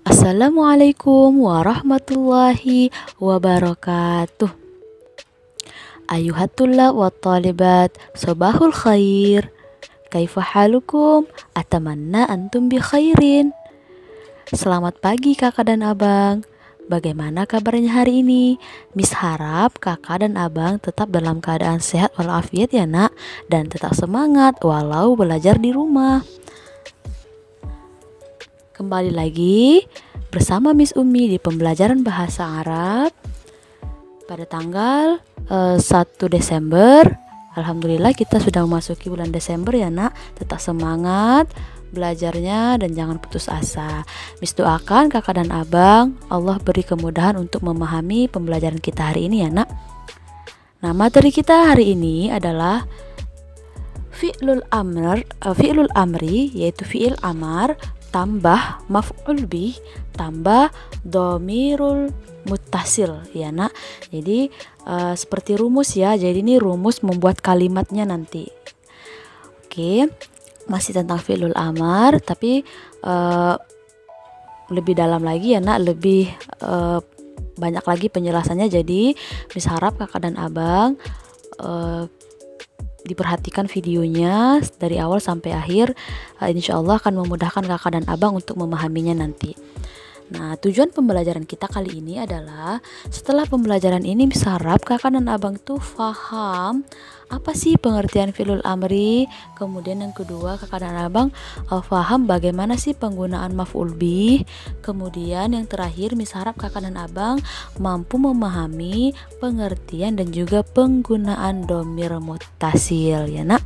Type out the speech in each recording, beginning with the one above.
Assalamualaikum warahmatullahi wabarakatuh. Ayuhatullah wa talibat, sobahul khair. Kaifa halukum? Atamanna antum bi khairin. Selamat pagi kakak dan abang. Bagaimana kabarnya hari ini? Miss harap kakak dan abang tetap dalam keadaan sehat walafiat ya nak, dan tetap semangat walau belajar di rumah. Kembali lagi bersama Miss Umi di pembelajaran bahasa Arab pada tanggal 1 Desember. Alhamdulillah kita sudah memasuki bulan Desember ya nak. Tetap semangat belajarnya dan jangan putus asa. Miss doakan kakak dan abang Allah beri kemudahan untuk memahami pembelajaran kita hari ini ya nak. Nah, materi kita hari ini adalah fi'lul amri, yaitu fi'il amar tambah maf'ul bih tambah dhamirul muttasil ya nak. Jadi seperti rumus ya. Jadi ini rumus membuat kalimatnya nanti. Oke, masih tentang fi'lul amar tapi lebih dalam lagi ya nak, lebih banyak lagi penjelasannya. Jadi Miss harap kakak dan abang diperhatikan videonya dari awal sampai akhir. Insya Allah akan memudahkan kakak dan abang untuk memahaminya nanti. Nah, tujuan pembelajaran kita kali ini adalah setelah pembelajaran ini Miss harap kakak dan abang tuh paham apa sih pengertian fi'lul amri. Kemudian yang kedua, kakak dan abang paham bagaimana sih penggunaan maf'ul bih. Kemudian yang terakhir, Miss harap kakak dan abang mampu memahami pengertian dan juga penggunaan dhamir muttasil ya nak.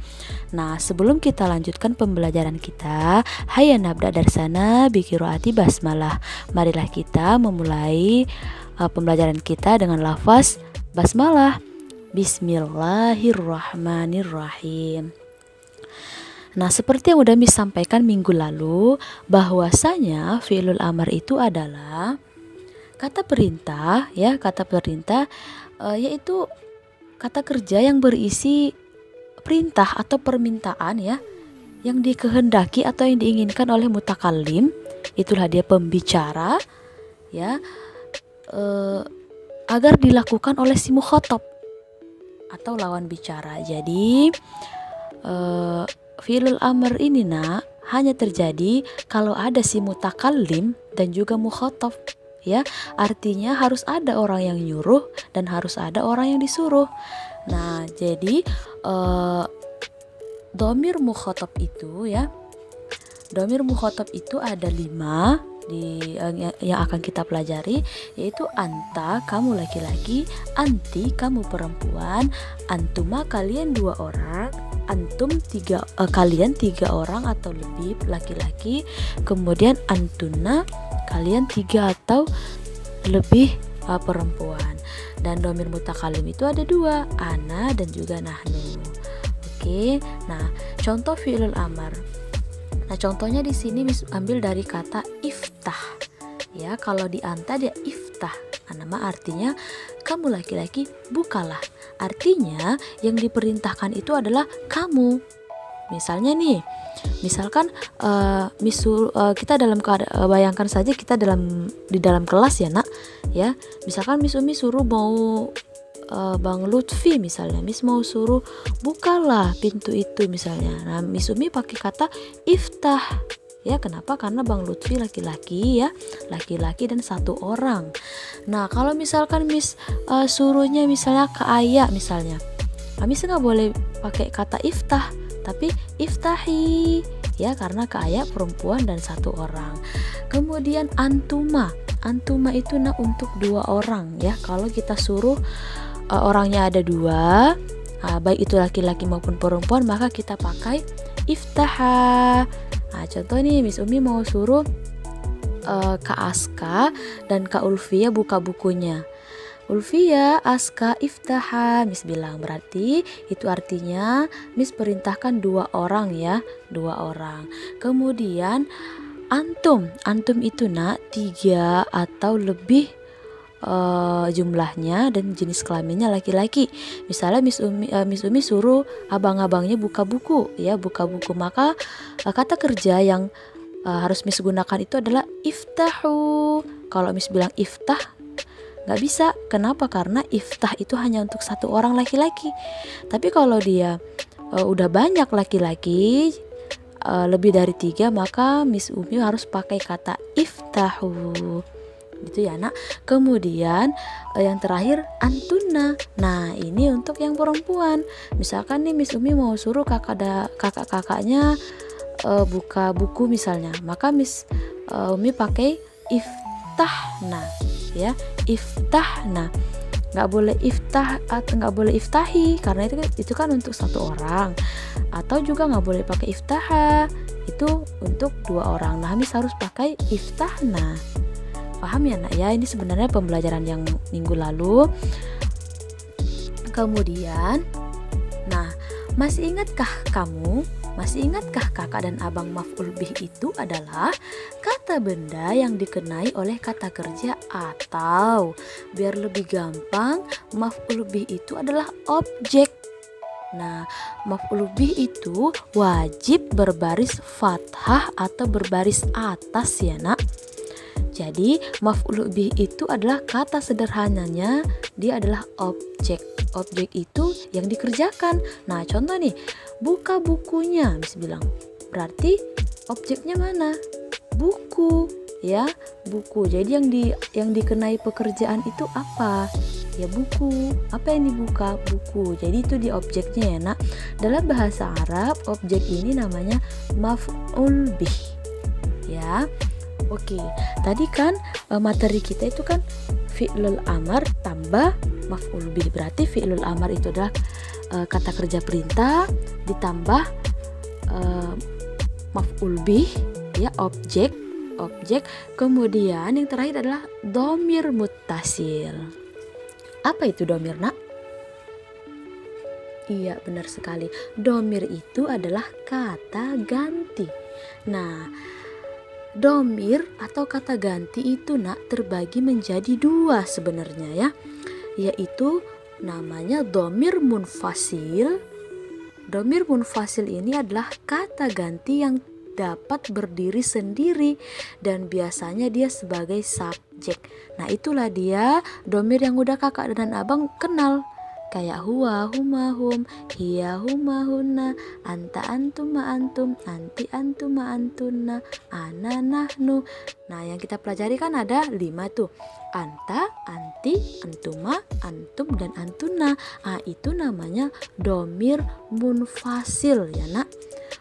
Nah, sebelum kita lanjutkan pembelajaran kita, hayya nabda dari sana biqiraati basmalah. Marilah kita memulai pembelajaran kita dengan lafaz basmalah. Bismillahirrahmanirrahim. Nah, seperti yang udah Miss sampaikan minggu lalu, bahwasanya fi'lul amar itu adalah kata perintah ya, yaitu kata kerja yang berisi perintah atau permintaan ya, yang dikehendaki atau yang diinginkan oleh mutakallim. Itulah dia pembicara ya, agar dilakukan oleh si mukhatab atau lawan bicara. Jadi fi'lul amr ini nak hanya terjadi kalau ada si mutakallim dan juga mukhatab ya. Artinya harus ada orang yang nyuruh dan harus ada orang yang disuruh. Nah, jadi dhamir mukhatab itu ya, dhamir mukhatab itu ada 5 yang akan kita pelajari, yaitu anta, kamu laki-laki, anti, kamu perempuan, antuma, kalian 2 orang, antum, kalian 3 orang atau lebih laki-laki, kemudian antuna, kalian 3 atau lebih perempuan. Dan dhamir mutakallim itu ada 2, ana dan juga nahnu. Oke, nah contoh fi'lul amar. Nah, contohnya di sini Miss ambil dari kata iftah. Ya, kalau di anta dia iftah. Nama artinya kamu laki-laki bukalah. Artinya yang diperintahkan itu adalah kamu. Misalnya nih, misalkan kita dalam bayangkan saja kita di dalam kelas ya nak. Ya, misalkan Miss Umi suruh mau Bang Lutfi misalnya, Miss mau suruh bukalah pintu itu misalnya. Nah, Miss Umi pakai kata iftah ya. Kenapa? Karena Bang Lutfi laki-laki ya, laki-laki dan 1 orang. Nah, kalau misalkan Miss suruhnya misalnya ke ayah misalnya, Miss nggak boleh pakai kata iftah, tapi iftahi ya, karena ke ayah perempuan dan 1 orang. Kemudian antuma itu untuk 2 orang ya. Kalau kita suruh orangnya ada 2, baik itu laki-laki maupun perempuan, maka kita pakai iftaha. Nah, contoh nih Miss Umi mau suruh Kak Aska dan Kak Ulfia buka bukunya. Ulfia, Aska, iftaha, Miss bilang. Berarti itu artinya Miss perintahkan 2 orang ya, 2 orang. Kemudian antum itu nak 3 atau lebih jumlahnya dan jenis kelaminnya laki-laki. Misalnya Miss Umi suruh abang-abangnya buka buku ya, buka buku, maka kata kerja yang harus Miss gunakan itu adalah iftahu. Kalau Miss bilang iftah nggak bisa. Kenapa? Karena iftah itu hanya untuk satu orang laki-laki. Tapi kalau dia udah banyak laki-laki, lebih dari 3, maka Miss Umi harus pakai kata iftahu. Gitu ya nak. Kemudian yang terakhir antuna. Nah ini untuk yang perempuan. Misalkan nih Miss Umi mau suruh kakak-kakaknya buka buku misalnya, maka Miss Umi pakai iftahna ya, iftahna. Nggak boleh iftah atau nggak boleh iftahi, karena itu kan untuk satu orang. Atau juga nggak boleh pakai iftaha, itu untuk 2 orang. Nah Miss harus pakai iftahna. Paham ya nak ya? Ini sebenarnya pembelajaran yang minggu lalu. Kemudian, nah masih ingatkah kamu? Masih ingatkah kakak dan abang maf'ul bih itu adalah kata benda yang dikenai oleh kata kerja, atau biar lebih gampang maf'ul bih itu adalah objek. Nah, maf'ul bih itu wajib berbaris fathah atau berbaris atas ya nak. Jadi maf'ul bih itu adalah kata sederhananya dia adalah objek. Objek itu yang dikerjakan. Nah contoh nih, buka bukunya, Miss bilang, berarti objeknya mana? Buku ya, buku. Jadi yang dikenai pekerjaan itu apa? Ya buku. Apa yang dibuka? Buku. Jadi itu di objeknya ya nak. Dalam bahasa Arab objek ini namanya maf'ul bih ya. Oke, tadi kan materi kita itu kan fi'lul amar tambah maf'ul bih. Berarti fi'lul amar itu adalah kata kerja perintah ditambah maf'ul bih ya, objek. Kemudian yang terakhir adalah dhamir muttasil. Apa itu dhamir nak? Iya benar sekali. Dhamir itu adalah kata ganti. Nah dhamir atau kata ganti itu nak terbagi menjadi 2 sebenarnya ya, yaitu namanya dhamir munfasil. Dhamir munfasil ini adalah kata ganti yang dapat berdiri sendiri dan biasanya dia sebagai subjek. Nah itulah dia dhamir yang udah kakak dan abang kenal, kayak huwa huma hum, hiya huma hunna, anta antum ma antum, anti antum ma antunna, ana nahnu. Nah yang kita pelajari kan ada 5 tuh, anta, anti, antuma, antum, dan antunna. Itu namanya dhamir munfasil ya nak.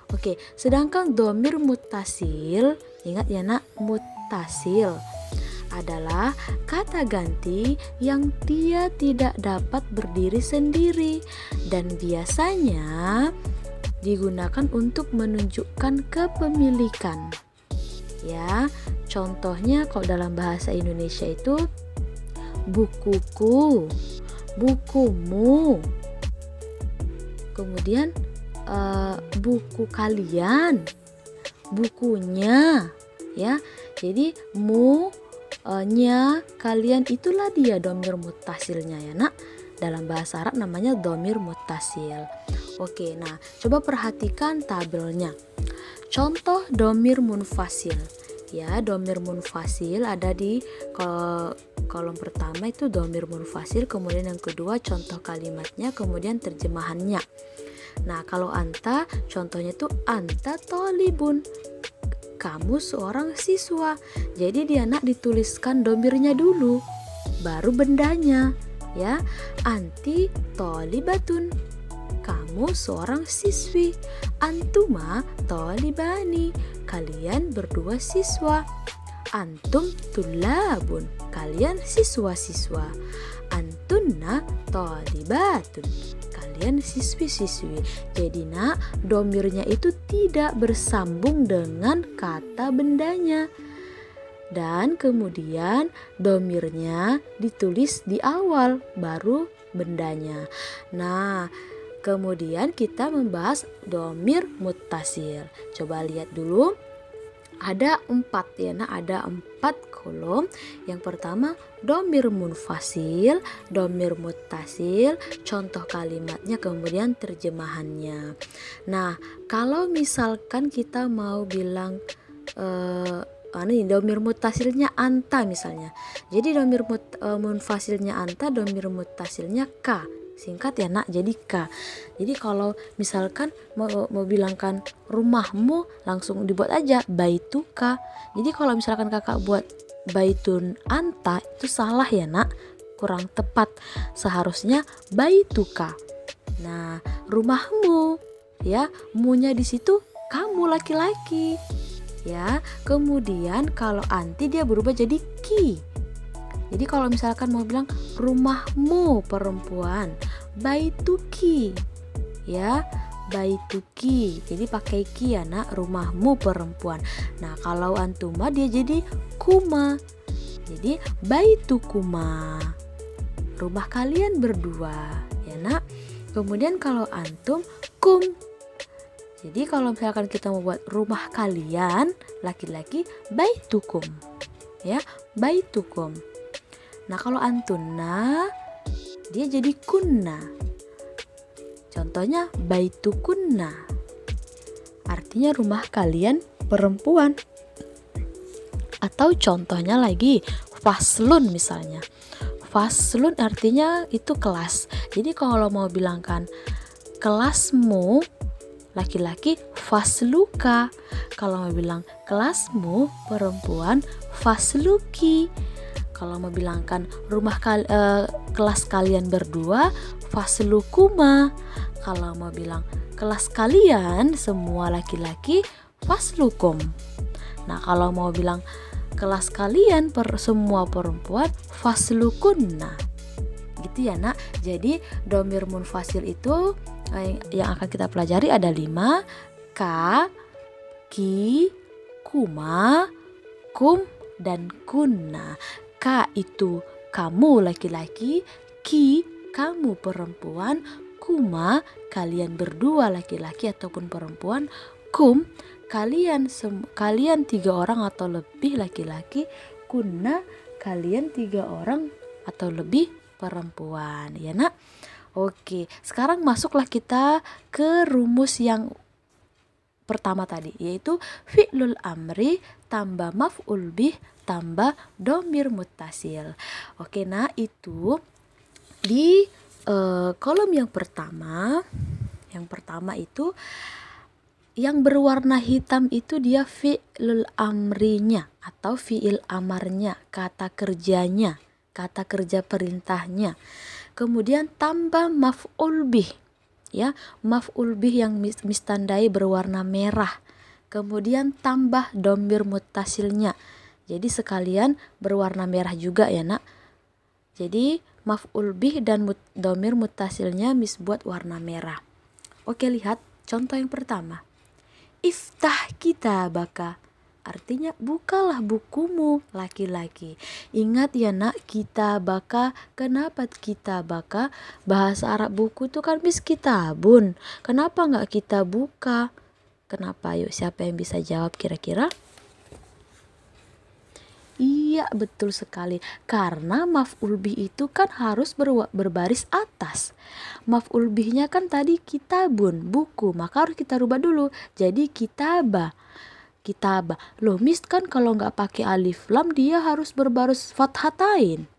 Oke, sedangkan dhamir muttasil, ingat ya nak, muttasil adalah kata ganti yang dia tidak dapat berdiri sendiri dan biasanya digunakan untuk menunjukkan kepemilikan. Ya, contohnya kalau dalam bahasa Indonesia itu bukuku, bukumu, kemudian buku kalian, bukunya, ya. Jadi mu nya, kalian, itulah dia dhamir muttasilnya ya nak. Dalam bahasa Arab namanya dhamir muttasil. Oke, nah coba perhatikan tabelnya. Contoh dhamir munfasil ya. Dhamir munfasil ada di kolom pertama itu dhamir munfasil, kemudian yang kedua contoh kalimatnya, kemudian terjemahannya. Nah kalau anta, contohnya itu anta thalibun, kamu seorang siswa. Jadi dia nak dituliskan dhamirnya dulu, baru bendanya ya. Anti thalibatun, kamu seorang siswi. Antuma thalibani, kalian berdua siswa. Antum tulabun, kalian siswa-siswa. Antunna thalibatun, kalian siswi-siswi. Jadi nak, dhamirnya itu tidak bersambung dengan kata bendanya. Dan kemudian dhamirnya ditulis di awal baru bendanya. Nah, kemudian kita membahas dhamir muttasil. Coba lihat dulu. Ada 4 ya, nah ada 4 kolom. Yang pertama dhamir munfasil, dhamir muttasil, contoh kalimatnya, kemudian terjemahannya. Nah, kalau misalkan kita mau bilang domir mutasilnya anta misalnya. Jadi domir munfasilnya anta, domir mutasilnya ka. Singkat ya nak, jadi ka. Jadi kalau misalkan mau bilangkan rumahmu, langsung dibuat aja baituka. Jadi kalau misalkan kakak buat baitun anta, itu salah ya nak, kurang tepat. Seharusnya baituka. Nah, rumahmu, ya, munya di situ kamu laki-laki. Ya, kemudian kalau anti dia berubah jadi ki. Jadi kalau misalkan mau bilang rumahmu perempuan, baituki. Ya, baituki. Jadi pakai ki ya nak, rumahmu perempuan. Nah, kalau antuma dia jadi kuma. Jadi baitukuma. Rumah kalian berdua, ya nak. Kemudian kalau antum kum. Jadi kalau misalkan kita mau buat rumah kalian laki-laki, baitukum. Ya, baitukum. Nah, kalau antuna dia jadi kunna. Contohnya baitukunna. Artinya rumah kalian perempuan. Atau contohnya lagi faslun misalnya. Faslun artinya itu kelas. Jadi kalau mau bilangkan kelasmu laki-laki, fasluka. Kalau mau bilang kelasmu perempuan, fasluki. Kalau mau bilangkan kelas kalian berdua, faslukuma. Kalau mau bilang kelas kalian semua laki-laki, faslukum. Nah, kalau mau bilang kelas kalian semua perempuan, faslukunna. Gitu ya nak. Jadi domir munfasil itu yang akan kita pelajari ada 5. Ka, ki, kuma, kum, dan kunna. Ka itu kamu laki-laki, ki kamu perempuan, kuma kalian berdua laki-laki ataupun perempuan, kum kalian 3 orang atau lebih laki-laki, kunna kalian 3 orang atau lebih perempuan, ya nak. Oke, sekarang masuklah kita ke rumus yang pertama tadi, yaitu fi'lul amri tambah maf'ul bih tambah domir muttasil. Oke, nah itu di kolom yang pertama itu yang berwarna hitam itu dia fi'lul amrinya atau fi'il amarnya, kata kerjanya, kata kerja perintahnya. Kemudian tambah maf'ul bih, ya, maf'ul bih yang mistandai berwarna merah. Kemudian tambah domir muttasilnya. Jadi sekalian berwarna merah juga ya nak. Jadi maf'ul bih dan domir muttasilnya buat warna merah. Oke, lihat contoh yang pertama. Iftah kitabaka. Artinya bukalah bukumu laki-laki. Ingat ya nak, kitabaka. Kenapa kitabaka? Bahasa Arab buku itu kan kitabun. Kenapa nggak kita buka? Kenapa? Yuk, siapa yang bisa jawab kira-kira? Iya, betul sekali. Karena maf'ul bih itu kan harus berbaris atas. Maf'ul bihnya kan tadi kitabun, buku. Maka harus kita rubah dulu. Jadi kitabah. Kitabah. Loh, mis kan kalau nggak pakai alif lam dia harus berbaris fathatain.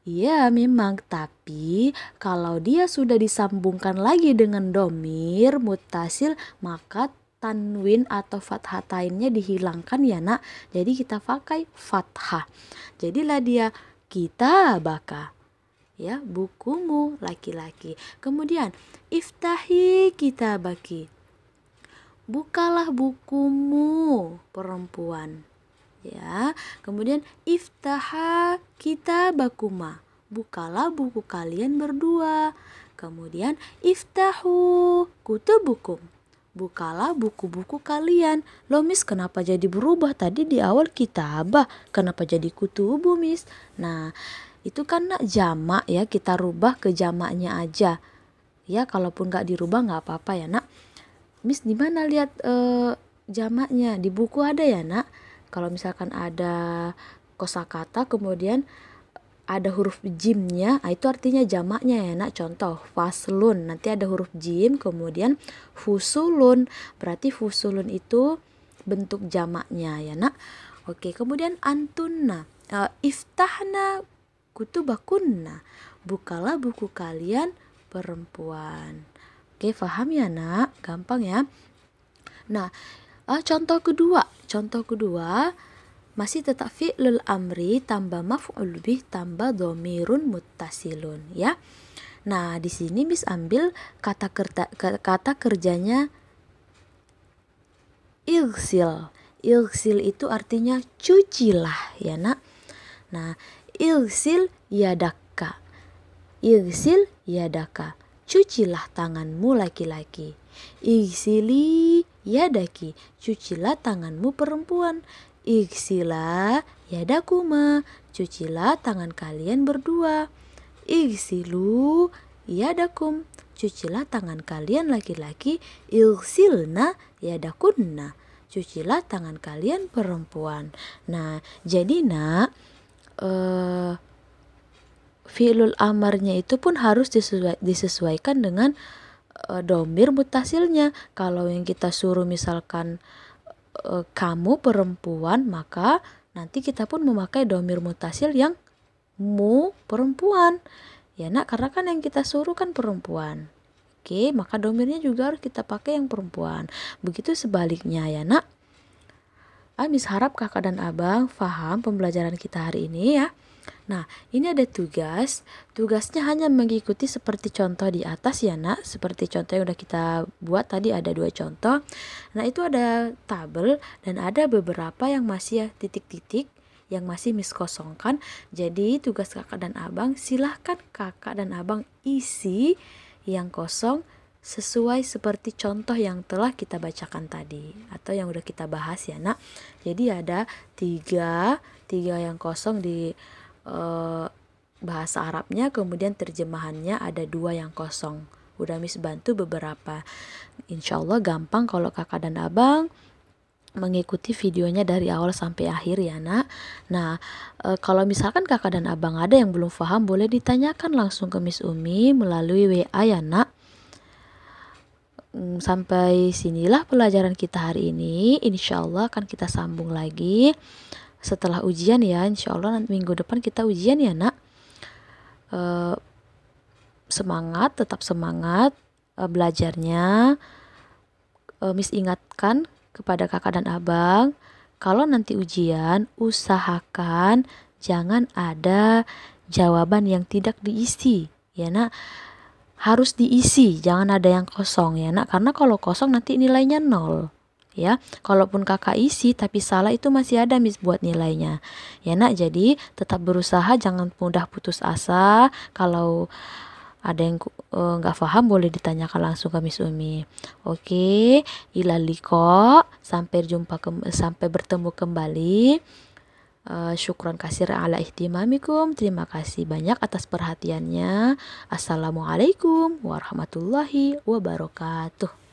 Iya memang, tapi kalau dia sudah disambungkan lagi dengan domir muttasil, maka tanwin atau fathatainnya dihilangkan ya nak. Jadi kita pakai fathah. Jadilah dia kitabaka, ya, bukumu laki-laki. Kemudian iftahi kitabaki, bukalah bukumu perempuan, ya. Kemudian iftaha kitabakuma, bukalah buku kalian berdua. Kemudian iftahu kutubukum, bukalah buku-buku kalian. Loh mis, kenapa jadi berubah? Tadi di awal kitabah, kenapa jadi kutubu mis? Nah itu kan nak jamak ya, kita rubah ke jamaknya aja ya. Kalaupun gak dirubah gak apa-apa ya nak. Mis di mana lihat jamaknya? Di buku ada ya nak. Kalau misalkan ada kosakata kemudian ada huruf jimnya, itu artinya jamaknya ya nak. Contoh faslun, nanti ada huruf jim kemudian fusulun, berarti fusulun itu bentuk jamaknya ya nak. Oke, kemudian antunna, iftahna kutubakunna, bukalah buku kalian perempuan. Oke, paham ya nak? Gampang ya. Nah, contoh kedua masih tetap fi'lul amri tambah maf'ul bih tambah dhamirun muttasilun ya. Nah, di sini Miss ambil kata kerjanya ilsil. Ilsil itu artinya cucilah ya nak. Nah, ilsil yadaka. Ilsil yadaka. Cucilah tanganmu laki-laki. Igsili yadaki. Cucilah tanganmu perempuan. Igsila yadakuma. Cucilah tangan kalian berdua. Igsilu yadakum. Cucilah tangan kalian laki-laki. Igsilna yadakunna. Cucilah tangan kalian perempuan. Nah, jadi nak, fi'lul amarnya itu pun harus disesuaikan dengan domir mutasilnya. Kalau yang kita suruh misalkan kamu perempuan, maka nanti kita pun memakai domir mutasil yang mu perempuan ya nak, karena kan yang kita suruh kan perempuan. Oke, maka domirnya juga harus kita pakai yang perempuan. Begitu sebaliknya ya nak. Miss harap kakak dan abang paham pembelajaran kita hari ini ya. Nah, ini ada tugas. Tugasnya hanya mengikuti seperti contoh di atas ya nak. Seperti contoh yang udah kita buat tadi, ada 2 contoh. Nah, itu ada tabel dan ada beberapa yang masih titik-titik yang masih Miss kosongkan. Jadi tugas kakak dan abang, silahkan kakak dan abang isi yang kosong sesuai seperti contoh yang telah kita bacakan tadi atau yang udah kita bahas ya nak. Jadi ada 3 yang kosong di bahasa Arabnya, kemudian terjemahannya ada 2 yang kosong. Udah Miss bantu beberapa. Insya Allah gampang kalau kakak dan abang mengikuti videonya dari awal sampai akhir ya nak. Nah, kalau misalkan kakak dan abang ada yang belum paham, boleh ditanyakan langsung ke Miss Umi melalui WA ya nak. Sampai sinilah pelajaran kita hari ini. Insya Allah akan kita sambung lagi setelah ujian ya. Insya Allah minggu depan kita ujian ya nak. Semangat, tetap semangat belajarnya. Miss ingatkan kepada kakak dan abang, kalau nanti ujian usahakan jangan ada jawaban yang tidak diisi ya nak. Harus diisi, jangan ada yang kosong ya nak, karena kalau kosong nanti nilainya 0 ya. Kalaupun kakak isi tapi salah, itu masih ada Miss buat nilainya ya nak. Jadi tetap berusaha, jangan mudah putus asa. Kalau ada yang nggak paham boleh ditanyakan langsung ke Miss Umi. Oke, ilaliko, sampai bertemu kembali. Syukron kasir ala ihtimamikum. Terima kasih banyak atas perhatiannya. Assalamualaikum warahmatullahi wabarakatuh.